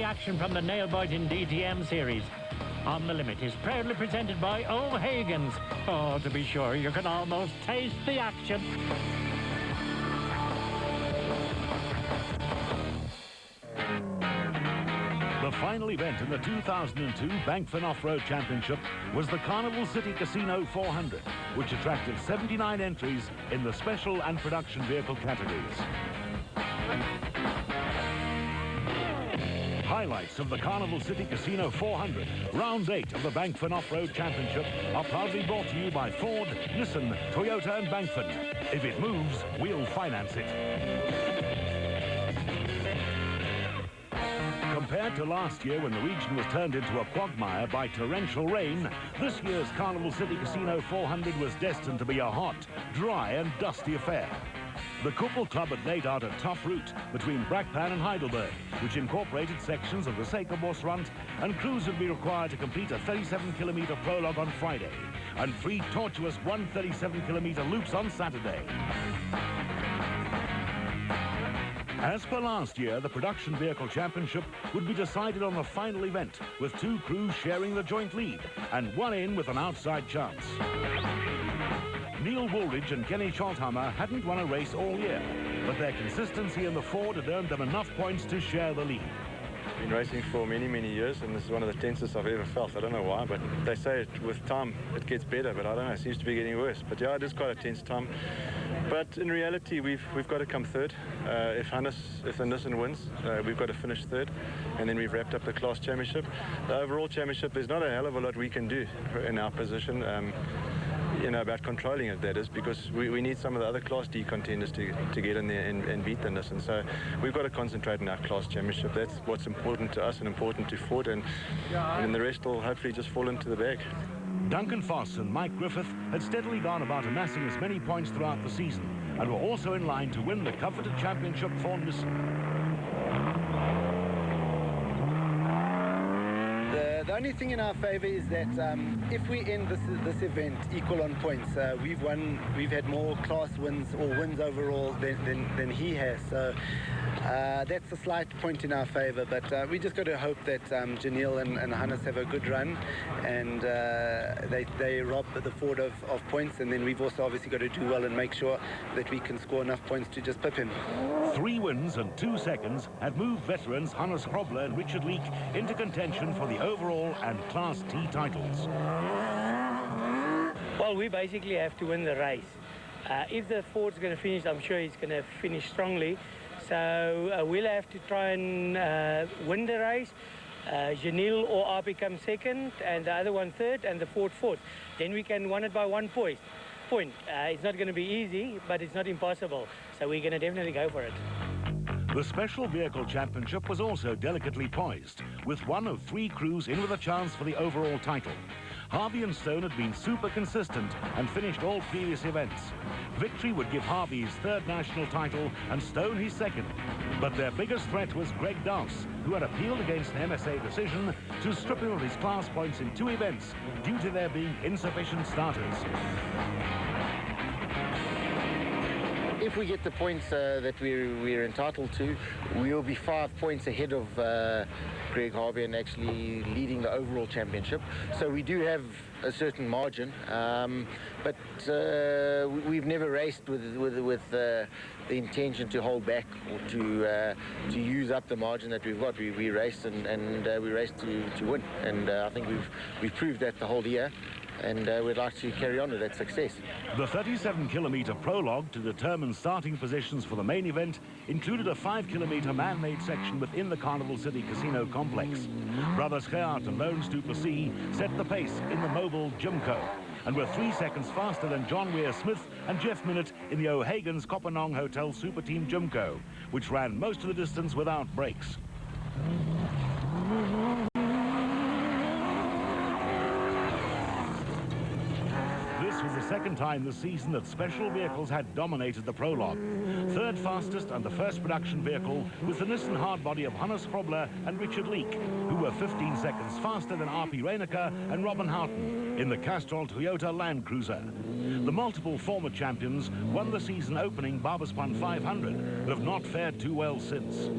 action from the Nailbite in DTM series. On the Limit is proudly presented by O'Hagan's. Oh, to be sure, you can almost taste the action. The final event in the 2002 Bankfin Off-Road Championship was the Carnival City Casino 400, which attracted 79 entries in the special and production vehicle categories. Highlights of the Carnival City Casino 400, round 8 of the Bankfin Off-Road Championship, are proudly brought to you by Ford, Nissan, Toyota and Bankfin. If it moves, we'll finance it. Compared to last year when the region was turned into a quagmire by torrential rain, this year's Carnival City Casino 400 was destined to be a hot, dry and dusty affair. The Kuppel Club had laid out a tough route between Brakpan and Heidelberg, which incorporated sections of the Sekerbosrand, and crews would be required to complete a 37-kilometre prologue on Friday and 3 tortuous 137-kilometre loops on Saturday. As per last year, the Production Vehicle Championship would be decided on the final event, with 2 crews sharing the joint lead and 1 in with an outside chance. Neil Woolridge and Kenny Scholthammer hadn't won a race all year, but their consistency in the Ford had earned them enough points to share the lead. I've been racing for many, many years, and this is one of the tensest I've ever felt. I don't know why, but they say with time it gets better, but I don't know, it seems to be getting worse. But yeah, it is quite a tense time. But in reality, we've got to come third. If the Nissan wins, we've got to finish third, and then we've wrapped up the class championship. The overall championship, there's not a hell of a lot we can do in our position. You know, about controlling it, that is, because we need some of the other Class D contenders to get in there and beat the Nissan. So we've got to concentrate on our class championship. That's what's important to us and important to Ford, and then the rest will hopefully just fall into the bag. Duncan Foss and Mike Griffith had steadily gone about amassing as many points throughout the season and were also in line to win the coveted championship for Nissan. The only thing in our favour is that if we end this event equal on points, we've had more class wins or wins overall than he has. So that's a slight point in our favour, but we just got to hope that Janelle and Hannes have a good run, and they rob the Ford of points, and then we've also obviously got to do well and make sure that we can score enough points to just pip him. 3 wins and 2 seconds had moved veterans Hannes Krobler and Richard Leek into contention for the overall and Class T titles. Well, we basically have to win the race. If the Ford's going to finish, I'm sure he's going to finish strongly. So we'll have to try and win the race. Janelle or I become second, and the other one third, and the Ford fourth. Then we can win it by 1 point. It's not going to be easy, but it's not impossible. So we're going to definitely go for it. The Special Vehicle Championship was also delicately poised, with 1 of 3 crews in with a chance for the overall title. Harvey and Stone had been super consistent and finished all previous events. Victory would give Harvey his 3rd national title and Stone his 2nd. But their biggest threat was Greg Dowse, who had appealed against an MSA decision to strip him of his class points in 2 events due to there being insufficient starters. If we get the points that we're entitled to, we'll be 5 points ahead of Greg Harvey and actually leading the overall championship. So we do have a certain margin, but we've never raced with the intention to hold back or to use up the margin that we've got. We raced and we raced to win, and I think we've proved that the whole year. And we'd like to carry on with that success. The 37-kilometre prologue to determine starting positions for the main event included a 5-kilometre man-made section within the Carnival City Casino complex. Brothers Geert and Loans du Plessis set the pace in the mobile Jimco and were 3 seconds faster than John Weir-Smith and Jeff Minnett in the O'Hagan's Kopanong Hotel Super Team Jimco, which ran most of the distance without brakes. This was the 2nd time this season that special vehicles had dominated the prologue. 3rd fastest and the 1st production vehicle was the Nissan hardbody of Hannes Krobler and Richard Leek, who were 15 seconds faster than R.P. Reinecker and Robin Houghton in the Castrol Toyota Land Cruiser. The multiple former champions won the season opening Barbaspan 500, but have not fared too well since.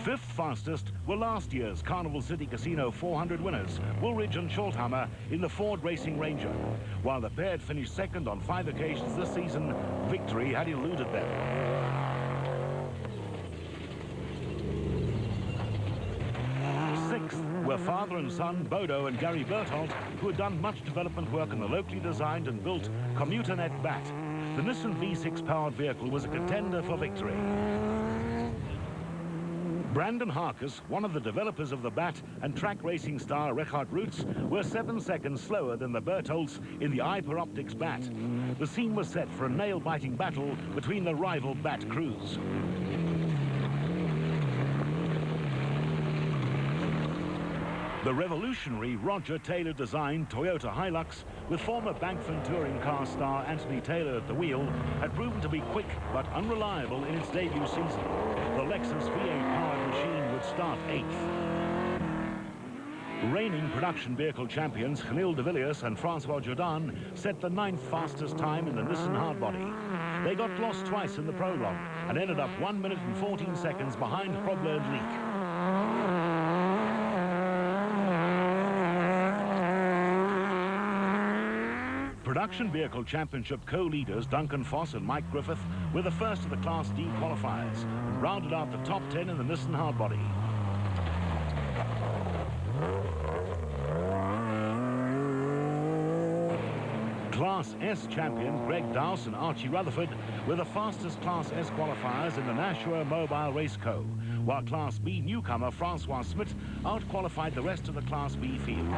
Fifth fastest were last year's Carnival City Casino 400 winners, Woolridge and Scholthammer in the Ford Racing Ranger. While the pair had finished second on 5 occasions this season, victory had eluded them. Sixth were father and son Bodo and Gary Berthold, who had done much development work on the locally designed and built CommuterNet Bat. The Nissan V6 powered vehicle was a contender for victory. Brandon Harkus, one of the developers of the Bat, and track racing star Richard Roots were 7 seconds slower than the Bertholds in the Hyperoptics Bat. The scene was set for a nail-biting battle between the rival Bat crews. The revolutionary Roger Taylor designed Toyota Hilux, with former Bankford touring car star Anthony Taylor at the wheel, had proven to be quick but unreliable in its debut season. The Lexus V8-powered machine would start 8th. Reigning production vehicle champions Chanel de Villiers and Francois Jourdan set the 9th fastest time in the Nissan hardbody. They got lost twice in the prologue and ended up 1 minute and 14 seconds behind Problem and Leak. Production Vehicle Championship co-leaders Duncan Foss and Mike Griffith were the first of the Class D qualifiers and rounded out the top 10 in the Nissan hardbody. Class S champion Greg Dowse and Archie Rutherford were the fastest Class S qualifiers in the Nashua Mobile Race Co., while Class B newcomer Francois Smith out-qualified the rest of the Class B field.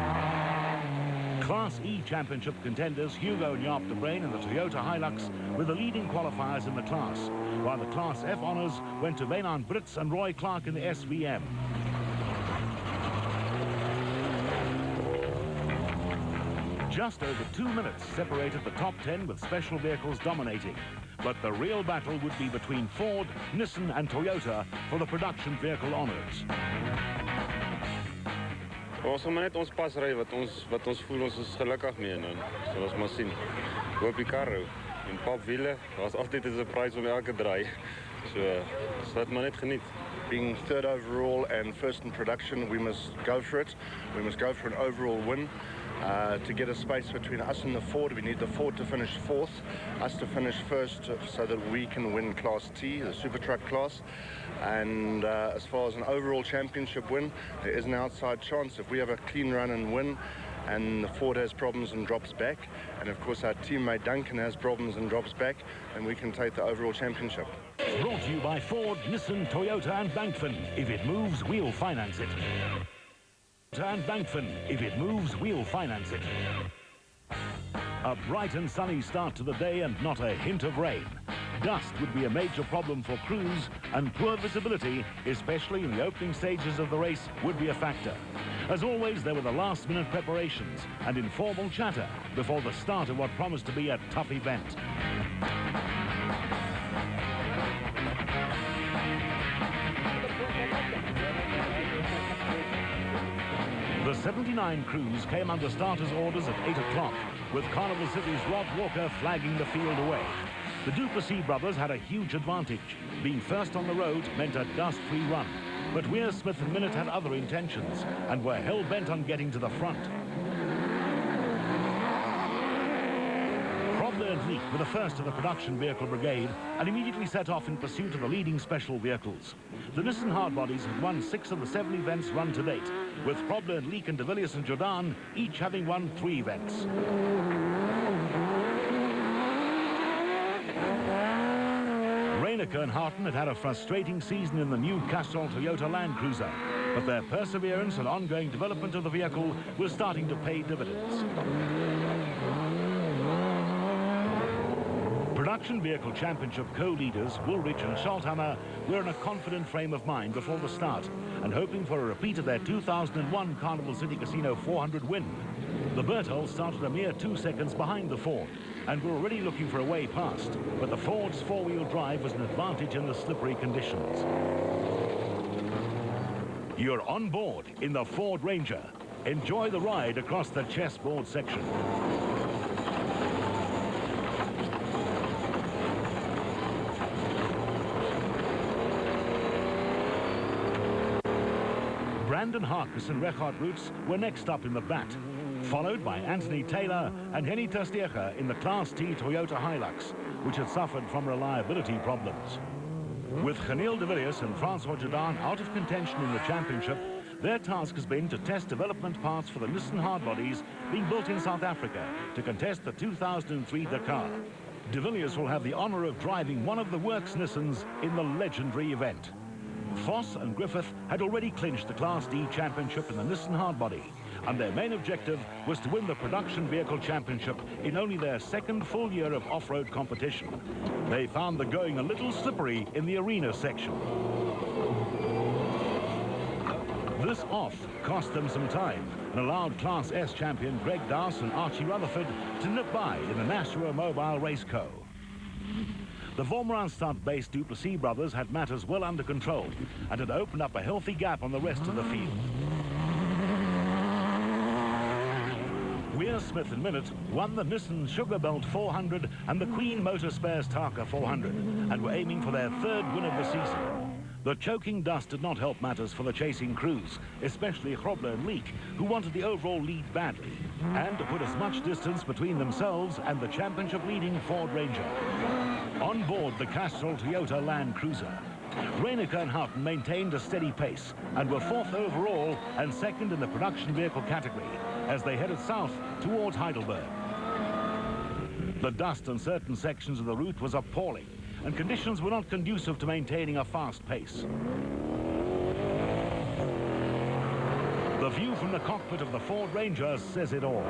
Class E Championship contenders Hugo and Jaap de Bruin and the Toyota Hilux were the leading qualifiers in the class, while the Class F honours went to Wynand Brits and Roy Clark in the SVM. Just over 2 minutes separated the top 10 with special vehicles dominating, but the real battle would be between Ford, Nissan and Toyota for the production vehicle honours. Ons gaan maar net ons pas ry wat ons voel ons is gelukkig mee en dan sal ons maar sien. Hoop die kar hou. En pap wiele, daar's altyd 'n surprise om elke draai. So, laat maar net geniet. Being third overall and first in production, we must go for it. We must go for an overall win. To get a space between us and the Ford, we need the Ford to finish 4th, us to finish 1st so that we can win Class T, the Super Truck class. And as far as an overall championship win, there is an outside chance if we have a clean run and win and the Ford has problems and drops back, and of course our teammate Duncan has problems and drops back, then we can take the overall championship. Brought to you by Ford, Nissan, Toyota and Bankford. If it moves, we'll finance it. And Bankford. If it moves, we'll finance it. A bright and sunny start to the day and not a hint of rain. Dust would be a major problem for crews, and poor visibility, especially in the opening stages of the race, would be a factor. As always, there were the last-minute preparations and informal chatter before the start of what promised to be a tough event. The 79 crews came under starters' orders at 8 o'clock, with Carnival City's Rob Walker flagging the field away. The Duplessis brothers had a huge advantage. Being first on the road meant a dust-free run. But Weir, Smith and Minute had other intentions and were hell-bent on getting to the front. Probler and Leak were the first of the production vehicle brigade and immediately set off in pursuit of the leading special vehicles. The Nissan hardbodies had won 6 of the 7 events run to date, with Probler and Leak and de Villiers and Jourdan each having won 3 events. Reineke and Harton had had a frustrating season in the new Castrol Toyota Land Cruiser, but their perseverance and ongoing development of the vehicle was starting to pay dividends. Production Vehicle Championship co-leaders Woolridge and Scholthammer were in a confident frame of mind before the start and hoping for a repeat of their 2001 Carnival City Casino 400 win. The Bertholds started a mere 2 seconds behind the Ford and were already looking for a way past, but the Ford's four-wheel drive was an advantage in the slippery conditions. You're on board in the Ford Ranger. Enjoy the ride across the chessboard section. Brandon Harkis and Regardt Roots were next up in the bat, followed by Anthony Taylor and Henny Tersteger in the Class T Toyota Hilux, which had suffered from reliability problems. With Geniel de Villiers and Francois Jordan out of contention in the championship, their task has been to test development parts for the Nissan hardbodies being built in South Africa to contest the 2003 Dakar. De Villiers will have the honour of driving one of the works Nissans in the legendary event. Voss and Griffith had already clinched the Class D championship in the Nissan hardbody, and their main objective was to win the production vehicle championship in only their second full year of off-road competition. They found the going a little slippery in the arena section. This off cost them some time and allowed Class S champion Greg Dowse and Archie Rutherford to nip by in the Nashua Mobile Race Co. The Vormeranstad-based Duplessis brothers had matters well under control and had opened up a healthy gap on the rest of the field. Weir, Smith and Minute won the Nissan Sugar Belt 400 and the Queen Motor Spares Tarka 400 and were aiming for their third win of the season. The choking dust did not help matters for the chasing crews, especially Grobler and Leek, who wanted the overall lead badly, and to put as much distance between themselves and the championship-leading Ford Ranger. On board the Castrol Toyota Land Cruiser, Reineke and Houghton maintained a steady pace and were fourth overall and second in the production vehicle category as they headed south towards Heidelberg. The dust on certain sections of the route was appalling, and conditions were not conducive to maintaining a fast pace. The view from the cockpit of the Ford Ranger says it all.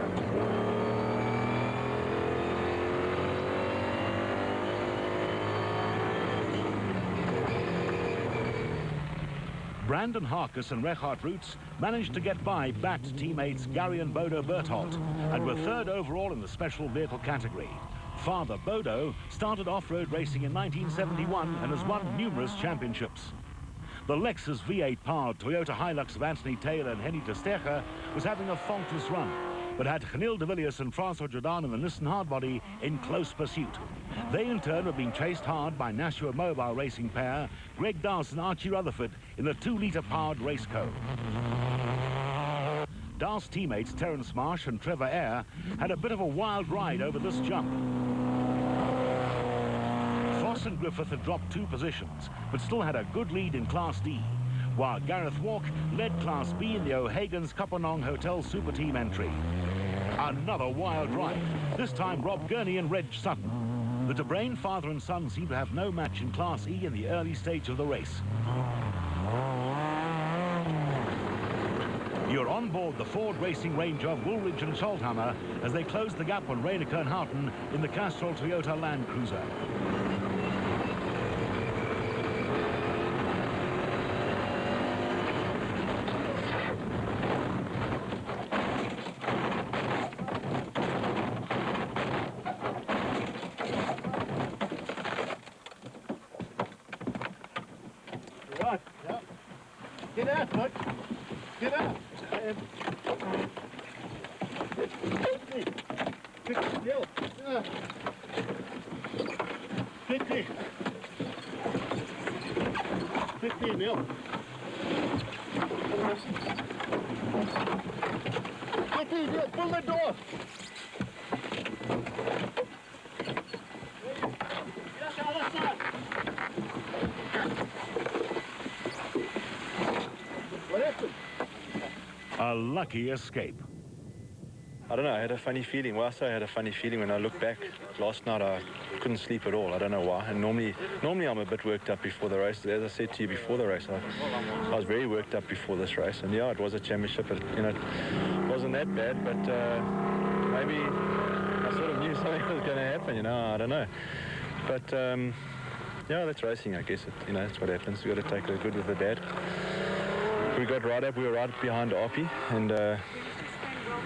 Brandon Harkis and Regardt Roots managed to get by backed teammates Gary and Bodo Berthold and were third overall in the special vehicle category. Father Bodo started off-road racing in 1971 and has won numerous championships. The Lexus V8-powered Toyota Hilux of Anthony Taylor and Henny Tersteger was having a faultless run, but had Geniel de Villiers and Francois Jordan in the Nissan hardbody in close pursuit. They in turn were being chased hard by Nashua Mobile racing pair Greg Dowse and Archie Rutherford in the 2-litre powered Race Co. Dowse teammates Terence Marsh and Trevor Eyre had a bit of a wild ride over this jump. Voss and Griffith had dropped 2 positions, but still had a good lead in Class D, while Gareth Walk led Class B in the O'Hagan's Kapanong Hotel Super Team entry. Another wild ride, this time Rob Gurney and Reg Sutton. The De Bruyn father and son seemed to have no match in Class E in the early stage of the race. You're on board the Ford Racing Ranger of Woolridge and Scholthammer as they close the gap on Reineke and Houghton in the Castrol Toyota Land Cruiser. Right, yeah. Get out, bud. Get out. 50 mil. 50 mil. Pull the door. What happened? A lucky escape. I don't know, I had a funny feeling. Well, I say I had a funny feeling when I looked back. Last night I couldn't sleep at all. I don't know why. And normally I'm a bit worked up before the race. As I said to you before the race, I was very worked up before this race. And yeah, it was a championship. It wasn't that bad, but maybe I sort of knew something was going to happen, I don't know. But yeah, that's racing, I guess. That's what happens. You've got to take the good with the bad. We got right up. We were right behind Arpie, and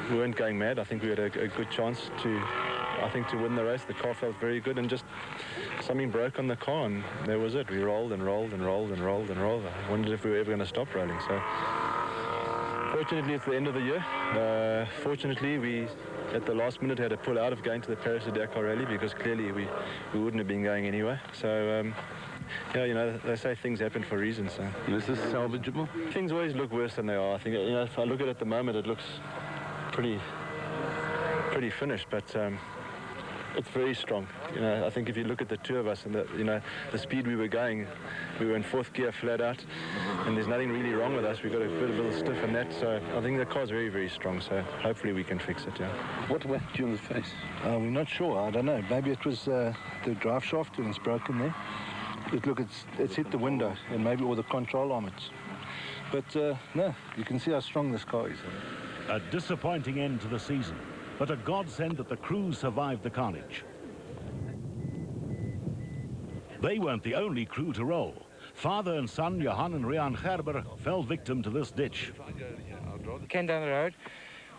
we weren't going mad. I think we had a good chance to win the race. The car felt very good, and just something broke on the car, and that was it. We rolled and rolled and rolled and rolled and rolled. I wondered if we were ever going to stop rolling. So fortunately, it's the end of the year. Fortunately, we at the last minute had to pull out of going to the Paris-Dakar rally because clearly we wouldn't have been going anyway. So yeah, you know, they say things happen for reasons. So. Is this salvageable? Things always look worse than they are. I think, you know, if I look at it at the moment, it looks pretty finished, but it's very strong. You know, I think if you look at the two of us and the speed we were going, we were in fourth gear flat out, and there's nothing really wrong with us. We've got a bit of a little stiff in that, so I think the car's very, very strong. So hopefully we can fix it. Yeah. What whacked you in the face? We're not sure. I don't know. Maybe it was the drive shaft and it's broken there. Look, it's hit the window and maybe all the control armors. But no, you can see how strong this car is. A disappointing end to the season, but a godsend that the crew survived the carnage. They weren't the only crew to roll. Father and son, Johan and Rian Gerber, fell victim to this ditch. We came down the road.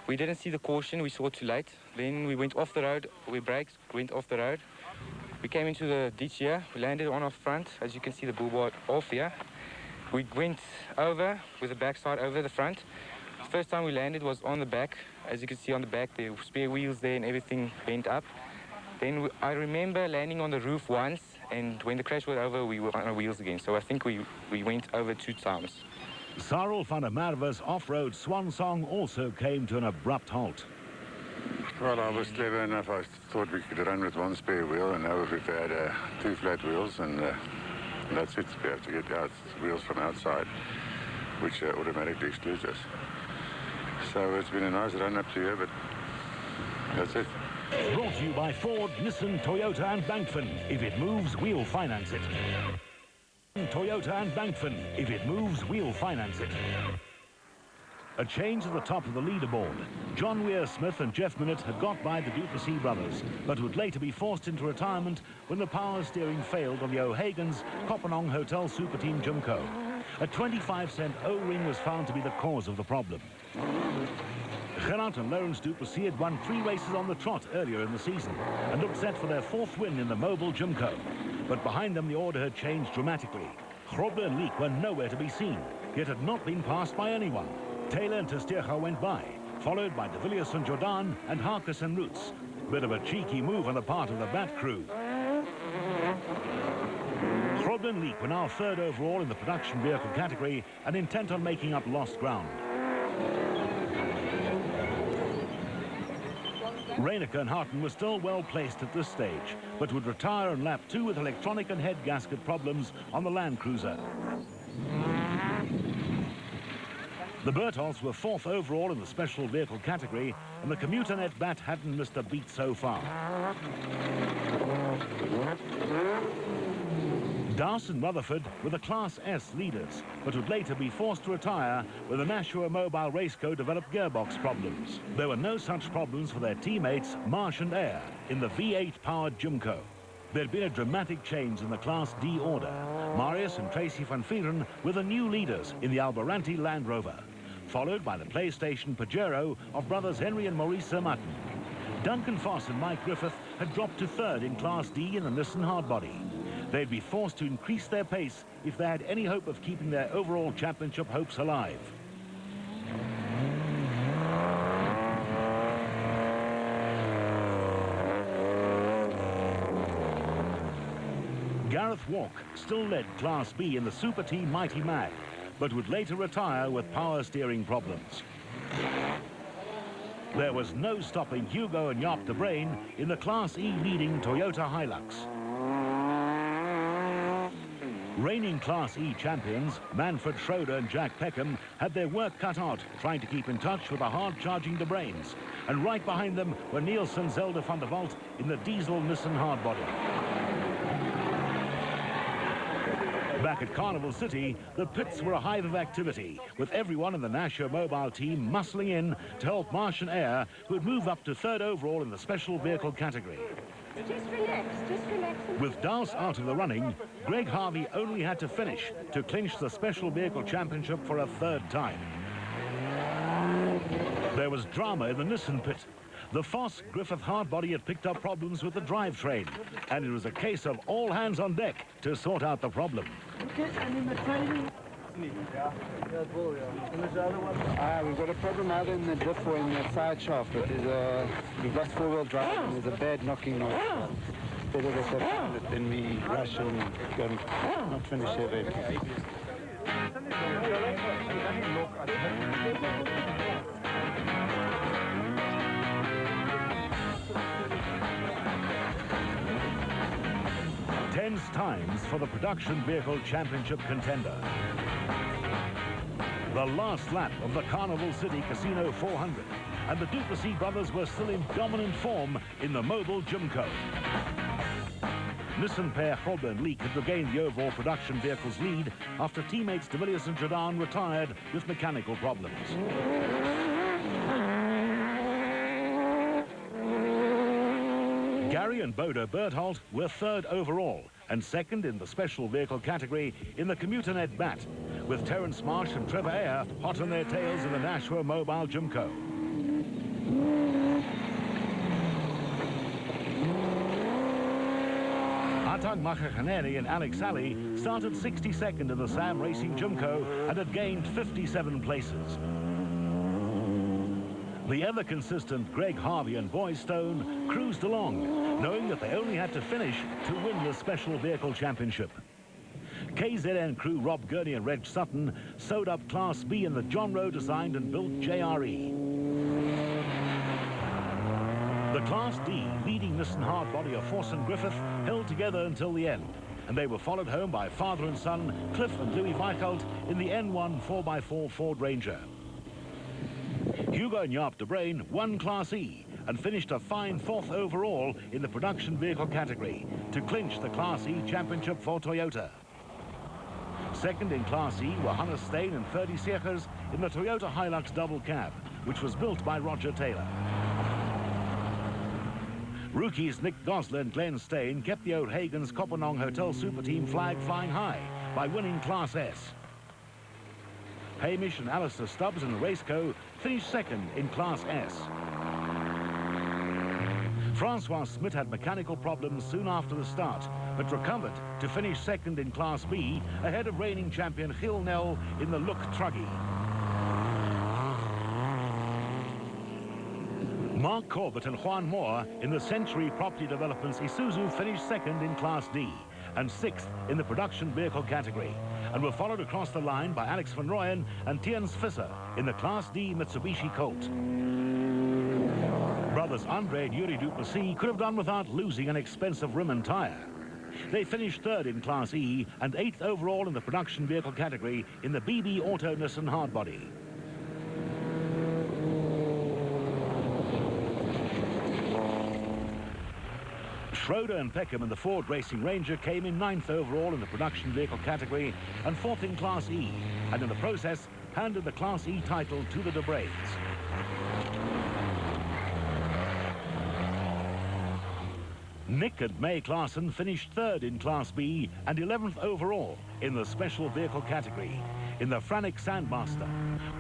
We didn't see the caution. We saw it too late. Then we went off the road. We braked, went off the road. We came into the ditch here. We landed on our front. As you can see, the bull bar off here. We went over with the backside over the front. The first time we landed was on the back. As you can see on the back, the spare wheels there and everything bent up. Then I remember landing on the roof once, and when the crash was over, we were on our wheels again. So I think we went over 2 times. Sarel van der Merwe's off-road swan song also came to an abrupt halt. Well, I was clever enough. I thought we could run with 1 spare wheel, and now we've had 2 flat wheels, and that's it. We have to get out wheels from outside, which automatically excludes us. So it's been a nice run up to here, but that's it. Brought to you by Ford, Nissan, Toyota and Bankfin. If it moves, we'll finance it. Toyota and Bankfin. If it moves, we'll finance it. A change at the top of the leaderboard. John Weir-Smith and Jeff Minott had got by the Duplessis brothers, but would later be forced into retirement when the power steering failed on the O'Hagan's Kopanong Hotel Super Team Jumco. A 25-cent O-ring was found to be the cause of the problem. Gerard and Lawrence Duplessis had won 3 races on the trot earlier in the season and looked set for their 4th win in the mobile Jumco. But behind them, the order had changed dramatically. Grobler and Leek were nowhere to be seen, yet had not been passed by anyone. Taylor and Testerga went by, followed by de Villiers and Jordan and Harkes and Roots. Bit of a cheeky move on the part of the Bat crew. Grobler and Leek were now 3rd overall in the production vehicle category and intent on making up lost ground. Reineke and Harton were still well placed at this stage, but would retire on lap 2 with electronic and head gasket problems on the Land Cruiser. The Bertolds were 4th overall in the special vehicle category, and the Commuternet Bat hadn't missed a beat so far. Dawes and Rutherford were the Class S leaders, but would later be forced to retire when the Nashua Mobile Raceco developed gearbox problems. There were no such problems for their teammates, Marsh and Eyre, in the V8-powered Jumco. There'd been a dramatic change in the Class D order. Marius and Tracy van Vieren were the new leaders in the Albaranti Land Rover, followed by the PlayStation Pajero of brothers Henry and Maurice Martin. Duncan Foss and Mike Griffith had dropped to 3rd in Class D in the Nissan Hardbody. They'd be forced to increase their pace if they had any hope of keeping their overall championship hopes alive. Gareth Walk still led Class B in the Super Team Mighty Mag, but would later retire with power steering problems. There was no stopping Hugo and Jaap de Bruin in the Class E leading Toyota Hilux. Reigning Class E champions, Manfred Schroeder and Jack Peckham, had their work cut out trying to keep in touch with the hard-charging de Bruins. And right behind them were Nielsen, Zelda van der Walt in the diesel Nissan Hardbody. Back at Carnival City, the pits were a hive of activity, with everyone in the Nashua Mobile team muscling in to help Marsh and Eyre, who would move up to 3rd overall in the special vehicle category. Just relax, just relax. With Dawes out of the running, Greg Harvey only had to finish to clinch the special vehicle championship for a 3rd time. There was drama in the Nissan pit. The Foss Griffith hardbody had picked up problems with the drivetrain, and it was a case of all hands on deck to sort out the problem. Okay, and in the training. We've got a problem either in the diff or in the side shaft. We've lost 4-wheel drive and there's a bad knocking noise. better that they find it than we rush and go and not finish the event. 10 times for the Production Vehicle Championship contender. The last lap of the Carnival City Casino 400, and the Duplessis brothers were still in dominant form in the mobile Jimco. Nissan pair Grobbe and Leek had regained the overall production vehicle's lead after teammates de Villiers and Jordan retired with mechanical problems. Gary and Bodo Berthold were third overall and second in the special vehicle category in the Commuter Net Bat, with Terence Marsh and Trevor Ayer hot on their tails in the Nashua Mobile Jimco. Atang Makhakaneri and Alex Alley started 62nd in the Sam Racing Jimco and had gained 57 places. The ever-consistent Greg Harvey and Boy Stone cruised along, knowing that they only had to finish to win the Special Vehicle Championship. KZN crew Rob Gurney and Reg Sutton sewed up Class B in the John Rowe designed and built JRE. The Class D leading Nissan hardbody of Forson Griffith held together until the end, and they were followed home by father and son Cliff and Louis Weichelt in the N1 4x4 Ford Ranger. Hugo and Jaap de Bruin won Class E and finished a fine fourth overall in the production vehicle category to clinch the Class E championship for Toyota. Second in Class E were Hannes Steen and Ferdy Seegers in the Toyota Hilux double cab, which was built by Roger Taylor. Rookies Nick Gosler and Glenn Steen kept the O'Hagan's Kopenong Hotel Super Team flag flying high by winning Class S. Hamish and Alistair Stubbs in the Raceco finished second in Class S. Francois Smith had mechanical problems soon after the start, but recovered to finish second in Class B ahead of reigning champion Gil Nel in the Look Truggy. Mark Corbett and Juan Moore in the Century Property Developments Isuzu finished second in Class D and sixth in the production vehicle category, and were followed across the line by Alex van Rooyen and Tiens Visser in the Class D Mitsubishi Colt. Brothers Andre and Yuri Duplessis could have done without losing an expensive rim and tyre. They finished third in Class E and 8th overall in the production vehicle category in the BB Auto Nissan hardbody. Schroeder and Peckham in the Ford Racing Ranger came in 9th overall in the production vehicle category and 4th in Class E, and in the process handed the Class E title to the de Bruins. Nick and May Klaassen finished third in Class B and 11th overall in the special vehicle category in the Frannick Sandmaster,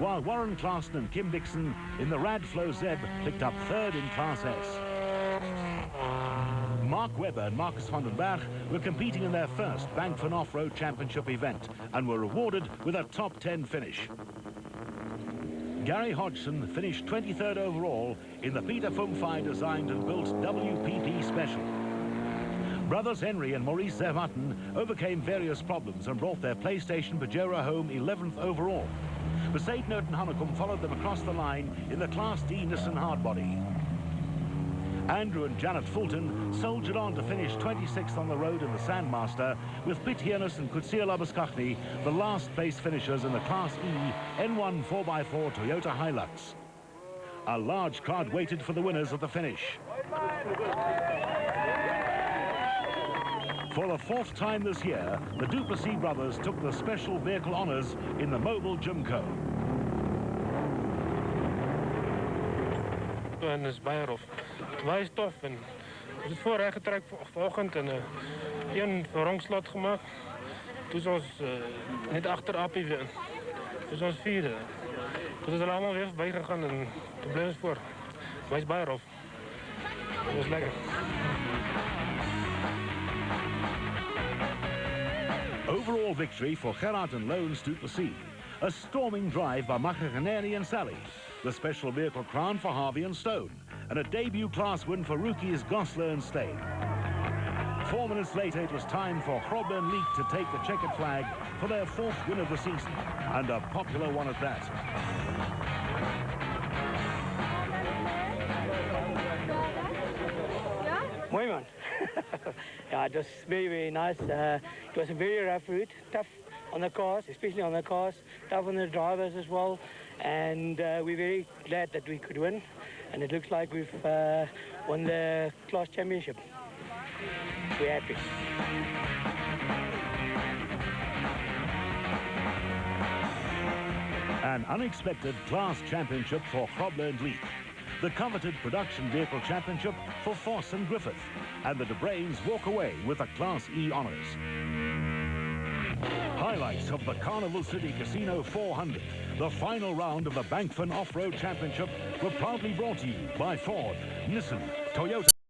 while Warren Klaassen and Kim Dixon in the Radflow Zeb picked up third in Class S. Mark Webber and Marcus van den Berg were competing in their first Bank Van Off-Road Championship event and were rewarded with a top 10 finish. Gary Hodgson finished 23rd overall in the Peter Fumfai designed and built WPP Special. Brothers Henry and Maurice Zermatten overcame various problems and brought their PlayStation Pajero home 11th overall. Besaid Noten Hanekom followed them across the line in the Class D Nissan hardbody. Andrew and Janet Fulton soldiered on to finish 26th on the road in the Sandmaster, with Piet Heernes and Kutsia Labuskaghni the last place finishers in the Class E N1 4x4 Toyota Hilux. A large crowd waited for the winners at the finish. For the 4th time this year, the Duplessis brothers took the special vehicle honors in the mobile Jimco. En is baie rof. Baie stof en ons het voor reggetrek vanoggend en een verrongslot gemaak. Toe is ons net agter Appie weer. Toe is ons vierde. Toe is hulle almal weer bygegaan en toe bly ons voor. Maar is baie rof. Dit was lekker. Overall victory for Gerard and Loans Duplessis. A storming drive by Makhakaneri and Sally. The special vehicle crown for Harvey and Stone. And a debut class win for rookies Gosler and Steen. 4 minutes later, it was time for Grobler League to take the checkered flag for their 4th win of the season, and a popular one at that. Mooi man. Yeah, it was very, very nice. It was a very rough route, tough on the cars, especially on the cars, tough on the drivers as well. And we're very glad that we could win. And it looks like we've won the class championship. We're happy. An unexpected class championship for Grobler League. The coveted production vehicle championship for Foss and Griffith, and the De Brains walk away with the Class E honours. Highlights of the Carnival City Casino 400, the final round of the Bankfin Off-Road Championship, were proudly brought to you by Ford, Nissan, Toyota.